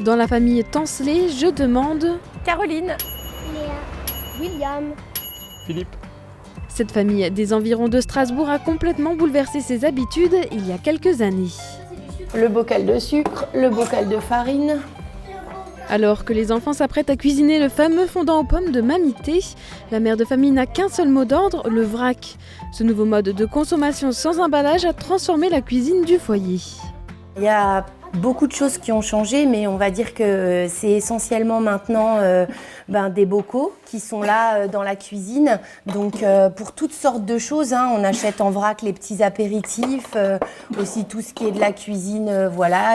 Dans la famille Tansley, je demande Caroline, Léa, William, Philippe. Cette famille des environs de Strasbourg a complètement bouleversé ses habitudes il y a quelques années. le bocal de sucre, le bocal de farine. Alors que les enfants s'apprêtent à cuisiner le fameux fondant aux pommes de Mamité, la mère de famille n'a qu'un seul mot d'ordre, le vrac. Ce nouveau mode de consommation sans emballage a transformé la cuisine du foyer. Il y a beaucoup de choses qui ont changé, mais on va dire que c'est essentiellement maintenant des bocaux qui sont là dans la cuisine. Donc pour toutes sortes de choses, on achète en vrac les petits apéritifs, aussi tout ce qui est de la cuisine,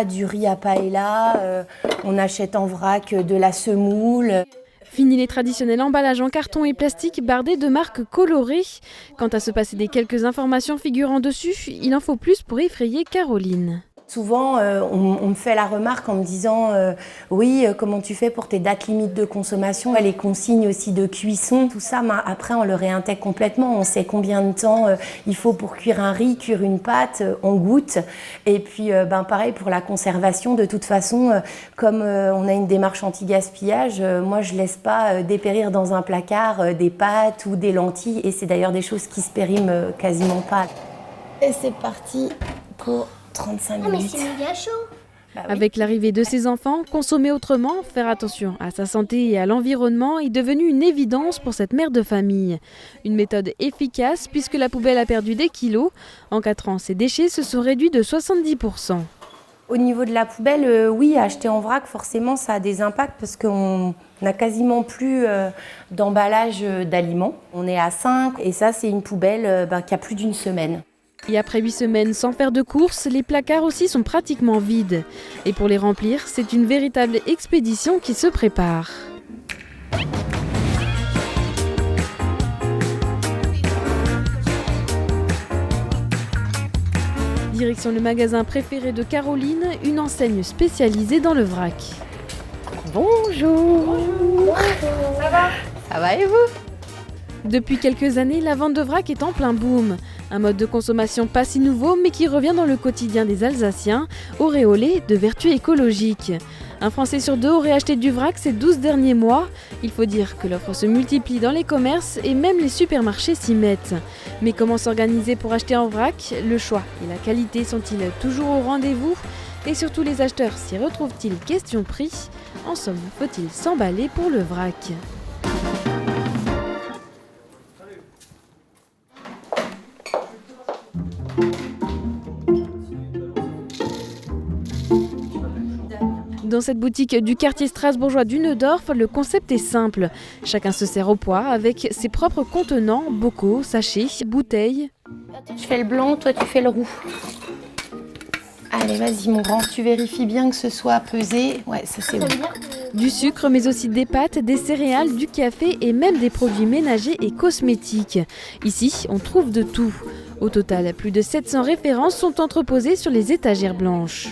du riz à paella, on achète en vrac de la semoule. Fini les traditionnels emballages en carton et plastique bardés de marques colorées. Quant à se passer des quelques informations figurant dessus, il en faut plus pour effrayer Caroline. Souvent, on me fait la remarque en me disant oui, comment tu fais pour tes dates limites de consommation, les consignes aussi de cuisson, tout ça. Après, on le réintègre complètement. On sait combien de temps il faut pour cuire un riz, cuire une pâte, on goûte. Et puis, pareil pour la conservation. De toute façon, comme on a une démarche anti-gaspillage, moi, je laisse pas dépérir dans un placard des pâtes ou des lentilles. Et c'est d'ailleurs des choses qui se périment quasiment pas. Et c'est parti pour 35 minutes. Oh, mais c'est méga chaud. Oui. Avec l'arrivée de ses enfants, consommer autrement, faire attention à sa santé et à l'environnement est devenu une évidence pour cette mère de famille. Une méthode efficace puisque la poubelle a perdu des kilos. En 4 ans, ses déchets se sont réduits de 70%. Au niveau de la poubelle, oui, acheter en vrac, forcément, ça a des impacts parce qu'on n'a quasiment plus d'emballage d'aliments. On est à 5 et ça, c'est une poubelle qui a plus d'une semaine. Et après 8 semaines sans faire de courses, les placards aussi sont pratiquement vides. Et pour les remplir, c'est une véritable expédition qui se prépare. Direction le magasin préféré de Caroline, une enseigne spécialisée dans le vrac. Bonjour. Ça va et vous? Depuis quelques années, la vente de vrac est en plein boom. Un mode de consommation pas si nouveau, mais qui revient dans le quotidien des Alsaciens, auréolé de vertus écologiques. Un Français sur 2 aurait acheté du vrac ces 12 derniers mois. Il faut dire que l'offre se multiplie dans les commerces et même les supermarchés s'y mettent. Mais comment s'organiser pour acheter en vrac? Le choix et la qualité sont-ils toujours au rendez-vous? Et surtout, les acheteurs s'y retrouvent-ils question prix? En somme, faut-il s'emballer pour le vrac? Dans cette boutique du quartier strasbourgeois du Neudorf, le concept est simple. Chacun se sert au poids avec ses propres contenants, bocaux, sachets, bouteilles. Je fais le blanc, toi tu fais le roux. Allez, vas-y mon grand, tu vérifies bien que ce soit pesé. Ouais, ça c'est bon. Du sucre, mais aussi des pâtes, des céréales, du café et même des produits ménagers et cosmétiques. Ici, on trouve de tout. Au total, plus de 700 références sont entreposées sur les étagères blanches.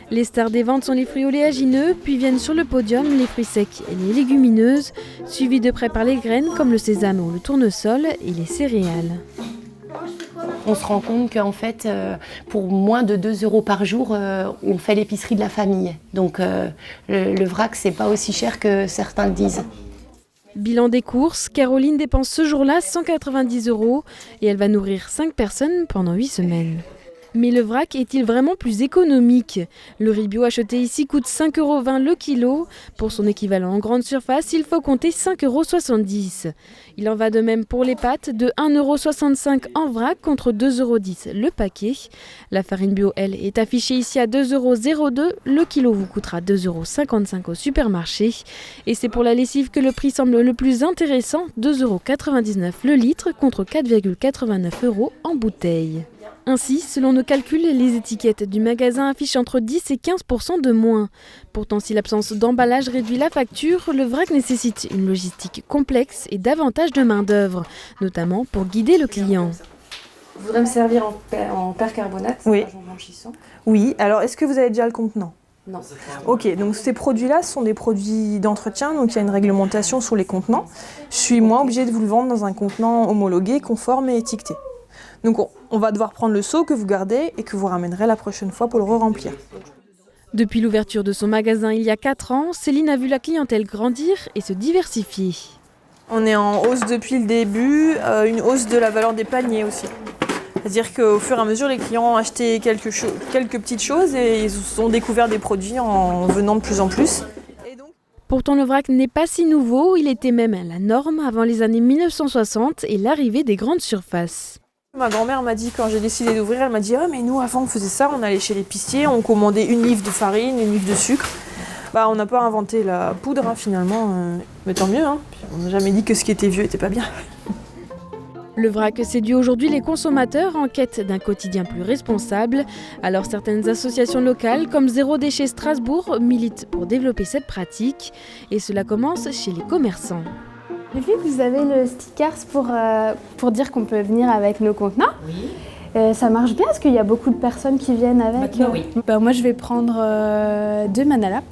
Les stars des ventes sont les fruits oléagineux, puis viennent sur le podium les fruits secs et les légumineuses, suivis de près par les graines comme le sésame ou le tournesol et les céréales. On se rend compte qu'en fait, pour moins de 2 € par jour, on fait l'épicerie de la famille. Donc le vrac, c'est pas aussi cher que certains le disent. Bilan des courses, Caroline dépense ce jour-là 190 € et elle va nourrir 5 personnes pendant 8 semaines. Mais le vrac est-il vraiment plus économique? Le riz bio acheté ici coûte 5,20 € le kilo. Pour son équivalent en grande surface, il faut compter 5,70 €. Il en va de même pour les pâtes, de 1,65 € en vrac contre 2,10 € le paquet. La farine bio, elle, est affichée ici à 2,02 €. Le kilo vous coûtera 2,55 € au supermarché. Et c'est pour la lessive que le prix semble le plus intéressant, 2,99 € le litre contre 4,89 € en bouteille. Ainsi, selon nos calculs, les étiquettes du magasin affichent entre 10 et 15% de moins. Pourtant, si l'absence d'emballage réduit la facture, le vrac nécessite une logistique complexe et davantage de main-d'œuvre, notamment pour guider le client. Je voudrais me servir en percarbonate, Oui. agent blanchissant. Oui, alors est-ce que vous avez déjà le contenant? Non. Ok, donc ces produits-là sont des produits d'entretien, donc il y a une réglementation sur les contenants. Je suis moi obligée de vous le vendre dans un contenant homologué, conforme et étiqueté. Donc on va devoir prendre le seau que vous gardez et que vous ramènerez la prochaine fois pour le re-remplir. Depuis l'ouverture de son magasin il y a 4 ans, Céline a vu la clientèle grandir et se diversifier. On est en hausse depuis le début, une hausse de la valeur des paniers aussi. C'est-à-dire qu'au fur et à mesure, les clients ont acheté quelques petites choses et ils ont découvert des produits en venant de plus en plus. Pourtant, le vrac n'est pas si nouveau, il était même la norme avant les années 1960 et l'arrivée des grandes surfaces. Ma grand-mère m'a dit, quand j'ai décidé d'ouvrir, elle m'a dit « Ah mais nous avant on faisait ça, on allait chez l'épicier, on commandait une livre de farine, une livre de sucre. » On n'a pas inventé la poudre finalement, mais tant mieux. On n'a jamais dit que ce qui était vieux n'était pas bien. Le vrac séduit aujourd'hui les consommateurs en quête d'un quotidien plus responsable. Alors certaines associations locales comme Zéro Déchet Strasbourg militent pour développer cette pratique. Et cela commence chez les commerçants. J'ai vu que vous avez le stickers pour dire qu'on peut venir avec nos contenants. Oui. Ça marche bien, est-ce qu'il y a beaucoup de personnes qui viennent avec? Maintenant, oui. Moi je vais prendre 2 Manala.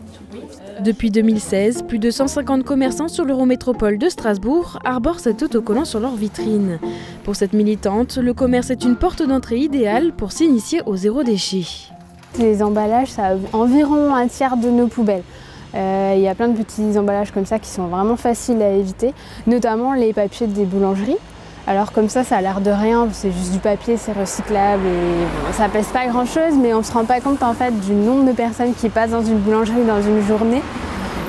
Depuis 2016, plus de 150 commerçants sur l'Eurométropole de Strasbourg arborent cet autocollant sur leur vitrine. Pour cette militante, le commerce est une porte d'entrée idéale pour s'initier au zéro déchet. Les emballages, ça a environ un tiers de nos poubelles. Il y a plein de petits emballages comme ça qui sont vraiment faciles à éviter, notamment les papiers des boulangeries. Alors comme ça a l'air de rien, c'est juste du papier, c'est recyclable et ça pèse pas grand chose, mais on se rend pas compte en fait du nombre de personnes qui passent dans une boulangerie dans une journée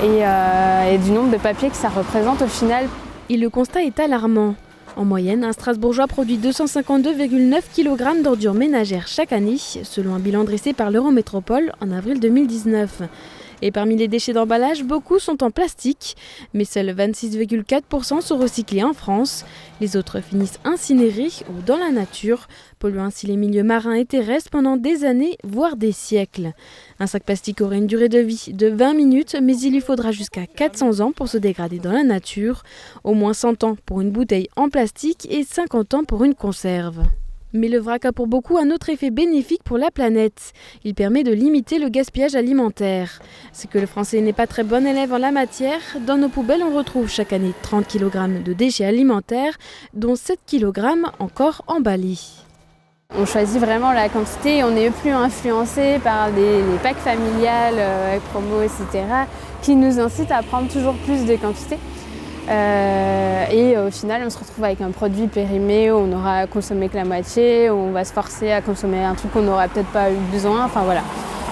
et du nombre de papiers que ça représente au final. Et le constat est alarmant. En moyenne, un Strasbourgeois produit 252,9 kg d'ordures ménagères chaque année, selon un bilan dressé par l'Eurométropole en avril 2019. Et parmi les déchets d'emballage, beaucoup sont en plastique, mais seuls 26,4% sont recyclés en France. Les autres finissent incinérés ou dans la nature, polluant ainsi les milieux marins et terrestres pendant des années, voire des siècles. Un sac plastique aurait une durée de vie de 20 minutes, mais il lui faudra jusqu'à 400 ans pour se dégrader dans la nature, au moins 100 ans pour une bouteille en plastique et 50 ans pour une conserve. Mais le vrac a pour beaucoup un autre effet bénéfique pour la planète. Il permet de limiter le gaspillage alimentaire. C'est que le français n'est pas très bon élève en la matière. Dans nos poubelles, on retrouve chaque année 30 kg de déchets alimentaires, dont 7 kg encore emballés. On choisit vraiment la quantité, on n'est plus influencé par les packs familiales, avec promo, etc., qui nous incitent à prendre toujours plus de quantité. Et au final, on se retrouve avec un produit périmé où on n'aura consommé que la moitié, où on va se forcer à consommer un truc qu'on n'aura peut-être pas eu besoin. Enfin voilà.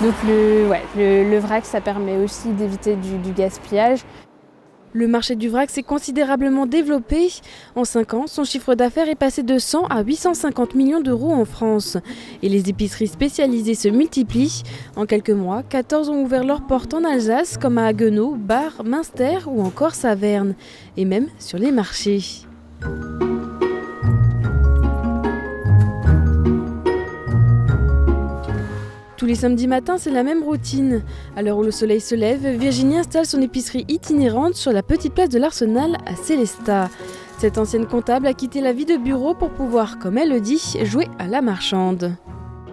Donc le vrac, ça permet aussi d'éviter du gaspillage. Le marché du vrac s'est considérablement développé. En 5 ans, son chiffre d'affaires est passé de 100 à 850 millions d'euros en France. Et les épiceries spécialisées se multiplient. En quelques mois, 14 ont ouvert leurs portes en Alsace, comme à Haguenau, Bar, Münster ou encore Saverne. Et même sur les marchés. Tous les samedis matins, c'est la même routine. À l'heure où le soleil se lève, Virginie installe son épicerie itinérante sur la petite place de l'Arsenal à Célestat. Cette ancienne comptable a quitté la vie de bureau pour pouvoir, comme elle le dit, jouer à la marchande.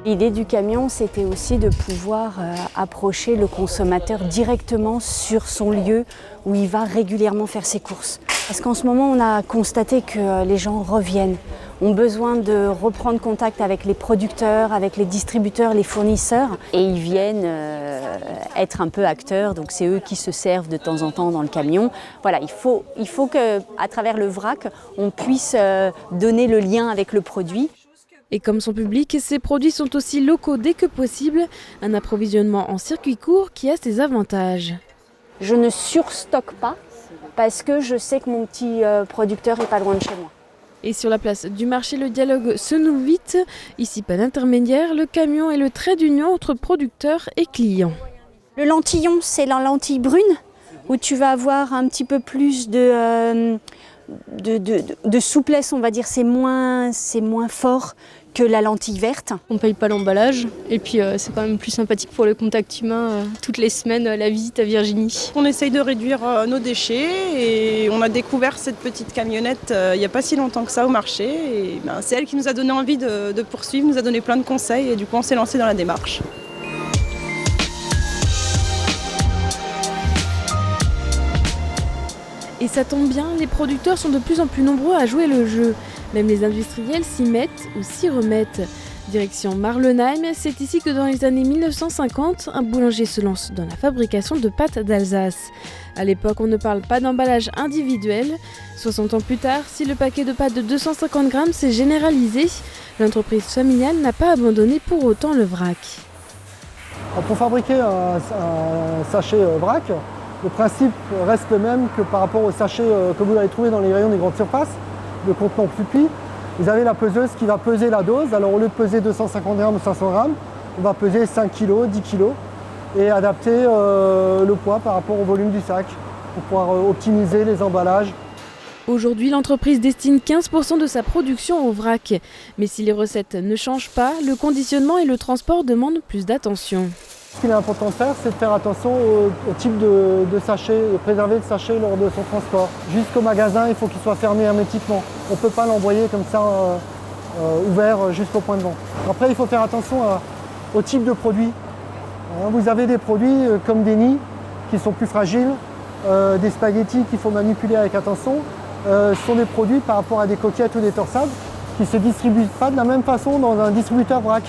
L'idée du camion, c'était aussi de pouvoir approcher le consommateur directement sur son lieu où il va régulièrement faire ses courses. Parce qu'en ce moment, on a constaté que les gens reviennent, ont besoin de reprendre contact avec les producteurs, avec les distributeurs, les fournisseurs. Et ils viennent être un peu acteurs, donc c'est eux qui se servent de temps en temps dans le camion. Voilà, il faut qu'à travers le vrac, on puisse donner le lien avec le produit. Et comme son public, ces produits sont aussi locaux dès que possible, un approvisionnement en circuit court qui a ses avantages. Je ne surstocke pas parce que je sais que mon petit producteur est pas loin de chez moi. Et sur la place du marché, le dialogue se noue vite. Ici, pas d'intermédiaire, le camion est le trait d'union entre producteurs et clients. Le lentillon, c'est la lentille brune, où tu vas avoir un petit peu plus de souplesse, on va dire, c'est moins fort que la lentille verte. On ne paye pas l'emballage et puis c'est quand même plus sympathique pour le contact humain. Toutes les semaines, la visite à Virginie. On essaye de réduire nos déchets et on a découvert cette petite camionnette il n'y a pas si longtemps que ça au marché. Et c'est elle qui nous a donné envie de poursuivre, nous a donné plein de conseils et du coup on s'est lancé dans la démarche. Et ça tombe bien, les producteurs sont de plus en plus nombreux à jouer le jeu. Même les industriels s'y mettent ou s'y remettent. Direction Marlenheim, c'est ici que dans les années 1950, un boulanger se lance dans la fabrication de pâtes d'Alsace. À l'époque, on ne parle pas d'emballage individuel. 60 ans plus tard, si le paquet de pâtes de 250 grammes s'est généralisé, l'entreprise familiale n'a pas abandonné pour autant le vrac. Pour fabriquer un sachet vrac, le principe reste le même que par rapport au sachet que vous allez trouver dans les rayons des grandes surfaces, de contenant plus petits. Vous avez la peseuse qui va peser la dose. Alors au lieu de peser 250 grammes ou 500 grammes, on va peser 5 kg, 10 kg et adapter le poids par rapport au volume du sac pour pouvoir optimiser les emballages. Aujourd'hui, l'entreprise destine 15% de sa production au vrac. Mais si les recettes ne changent pas, le conditionnement et le transport demandent plus d'attention. Ce qu'il est important de faire, c'est de faire attention au type de sachet, de préserver le sachet lors de son transport. Jusqu'au magasin, il faut qu'il soit fermé hermétiquement. On ne peut pas l'envoyer comme ça ouvert jusqu'au point de vente. Après, il faut faire attention au type de produit. Vous avez des produits comme des nids qui sont plus fragiles, des spaghettis qu'il faut manipuler avec attention. Ce sont des produits par rapport à des coquillettes ou des torsades qui ne se distribuent pas de la même façon dans un distributeur vrac.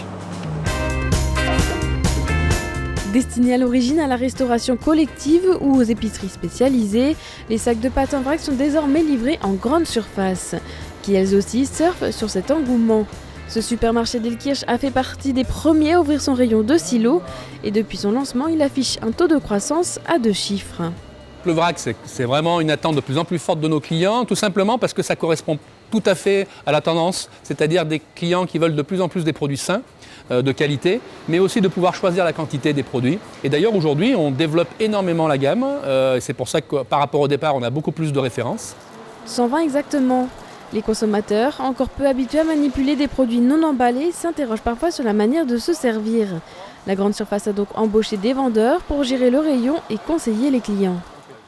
Destinés à l'origine à la restauration collective ou aux épiceries spécialisées, les sacs de pâtes en vrac sont désormais livrés en grande surface, qui elles aussi surfent sur cet engouement. Ce supermarché d'Elkirch a fait partie des premiers à ouvrir son rayon de silos et depuis son lancement, il affiche un taux de croissance à 2 chiffres. Le vrac, c'est vraiment une attente de plus en plus forte de nos clients, tout simplement parce que ça correspond tout à fait à la tendance, c'est-à-dire des clients qui veulent de plus en plus des produits sains, de qualité, mais aussi de pouvoir choisir la quantité des produits. Et d'ailleurs, aujourd'hui, on développe énormément la gamme. C'est pour ça que par rapport au départ, on a beaucoup plus de références. 120 exactement. Les consommateurs, encore peu habitués à manipuler des produits non emballés, s'interrogent parfois sur la manière de se servir. La grande surface a donc embauché des vendeurs pour gérer le rayon et conseiller les clients.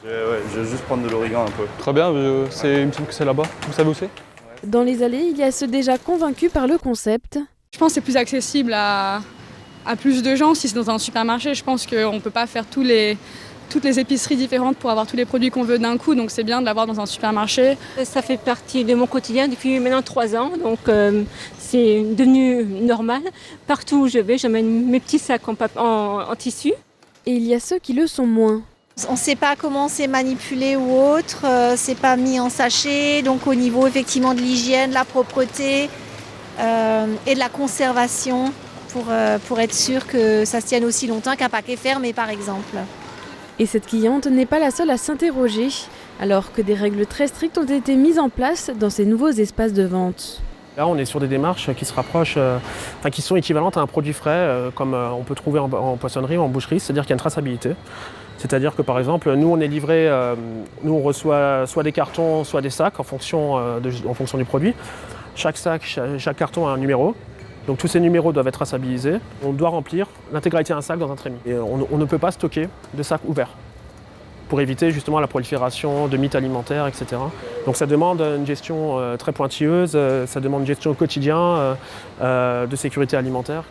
Je vais juste prendre de l'origan un peu. Très bien, il me semble que c'est là-bas. Vous savez où c'est ? Dans les allées, il y a ceux déjà convaincus par le concept. Je pense que c'est plus accessible à plus de gens si c'est dans un supermarché. Je pense qu'on ne peut pas faire toutes les épiceries différentes pour avoir tous les produits qu'on veut d'un coup, donc c'est bien de l'avoir dans un supermarché. Ça fait partie de mon quotidien depuis maintenant 3 ans, donc c'est devenu normal. Partout où je vais, j'amène mes petits sacs en tissu. Et il y a ceux qui le sont moins. On ne sait pas comment c'est manipulé ou autre, c'est pas mis en sachet, donc au niveau effectivement de l'hygiène, la propreté et de la conservation pour être sûr que ça se tienne aussi longtemps qu'un paquet fermé par exemple. Et cette cliente n'est pas la seule à s'interroger, alors que des règles très strictes ont été mises en place dans ces nouveaux espaces de vente. Là, on est sur des démarches qui se rapprochent, qui sont équivalentes à un produit frais, comme on peut trouver en poissonnerie ou en boucherie, c'est-à-dire qu'il y a une traçabilité. C'est-à-dire que par exemple, nous on est livré, nous on reçoit soit des cartons, soit des sacs en fonction du produit. Chaque sac, chaque carton a un numéro. Donc tous ces numéros doivent être traçabilisés. On doit remplir l'intégralité d'un sac dans un trémies. Et on ne peut pas stocker de sacs ouverts pour éviter justement la prolifération de mythes alimentaires, etc. Donc ça demande une gestion très pointilleuse, ça demande une gestion au quotidien de sécurité alimentaire.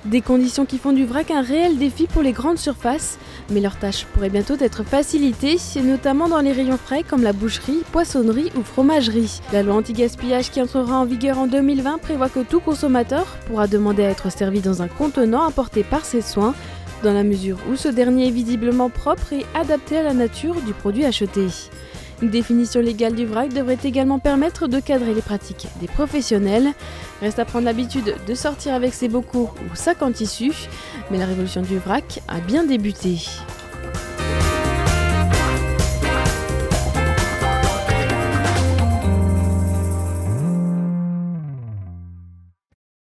Des conditions qui font du vrac un réel défi pour les grandes surfaces, mais leur tâche pourrait bientôt être facilitée, notamment dans les rayons frais comme la boucherie, poissonnerie ou fromagerie. La loi anti-gaspillage qui entrera en vigueur en 2020 prévoit que tout consommateur pourra demander à être servi dans un contenant apporté par ses soins, dans la mesure où ce dernier est visiblement propre et adapté à la nature du produit acheté. Une définition légale du vrac devrait également permettre de cadrer les pratiques des professionnels. Reste à prendre l'habitude de sortir avec ses bocaux ou sacs en tissu, mais la révolution du vrac a bien débuté.